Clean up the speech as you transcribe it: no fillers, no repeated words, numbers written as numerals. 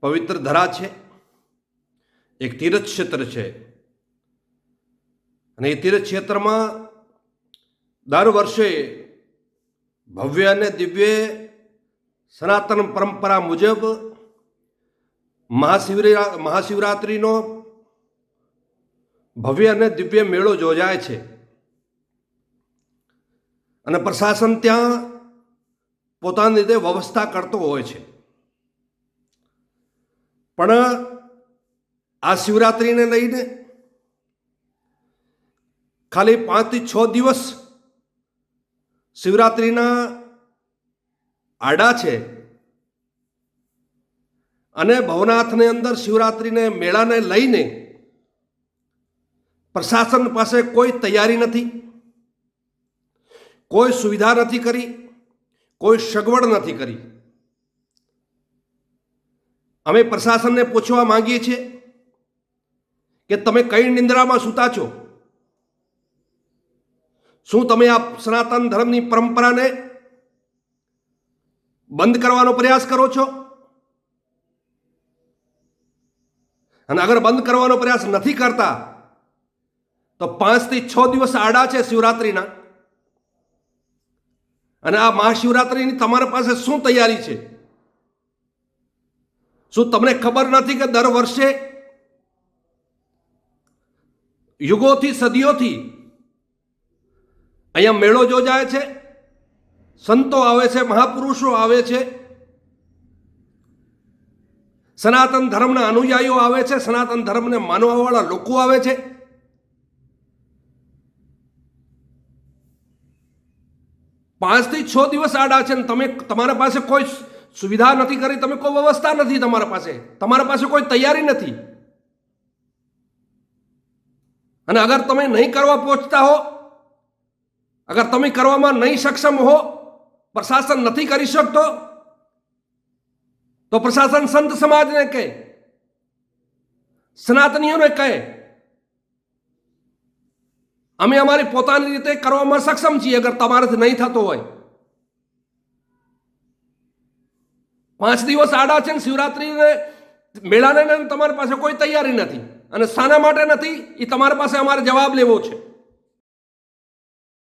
પવિત્ર ધરા છે, એક તીર્થ ક્ષેત્ર છે અને એ તીર્થ ક્ષેત્રમાં દર વર્ષે ભવ્ય અને દિવ્ય સનાતન પરંપરા મુજબ મહાશિવરાત્રિનો ભવ્ય અને દિવ્ય મેળો યોજાય છે અને પ્રશાસન ત્યાં પોતાની રીતે વ્યવસ્થા કરતો હોય છે. પણ આ શિવરાત્રિને લઈને ખાલી 5 થી 6 દિવસ શિવરાત્રિના આડા છે અને ભવનાથની અંદર શિવરાત્રિને મેળાને લઈને પ્રશાસન પાસે કોઈ તૈયારી નથી, કોઈ સુવિધા નથી કરી, કોઈ સગવડ નથી કરી. અમે પ્રશાસનને પૂછવા માંગીએ છીએ કે તમે કઈ નિંદ્રામાં સૂતા છો? શું તમે આ સનાતન ધર્મની પરંપરાને બંધ કરવાનો પ્રયાસ કરો છો? અને અગર બંધ કરવાનો પ્રયાસ નથી કરતા તો 5 થી 6 દિવસ આડા છે શિવરાત્રિના, અને આ મહાશિવરાત્રિની તમારા પાસે શું તૈયારી છે? શું તમને ખબર નથી કે દર વર્ષે યુગોથી સદીઓથી અહીંયા મેળો યોજાય છે, સંતો આવે છે, મહાપુરુષો આવે છે, સનાતન ધર્મના અનુયાયીઓ આવે છે, સનાતન ધર્મને માનવાવાળા લોકો આવે છે. પાંચ થી 6 દિવસ આડા છે ને તમારા પાસે કોઈ સુવિધા નથી કરી, તમે કોઈ વ્યવસ્થા નથી, તમારા પાસે કોઈ તૈયારી નથી. અને અગર તમે નહીં કરવા પહોંચતા હો, અગર તમે કરવામાં નહીં સક્ષમ હો, પ્રશાસન નથી કરી શકતો, તો પ્રશાસન સંત સમાજને કહે, સનાતનીઓને કહે, અમે અમારી પોતાની રીતે કરવામાં સક્ષમ છીએ. અગર તમારાથી નહીં થતો હોય, 5 દિવસ આડા છે ને શિવરાત્રિને મેળાને તમારી પાસે કોઈ તૈયારી નથી, અને શાના માટે નથી એ તમારી પાસે અમારે જવાબ લેવો છે.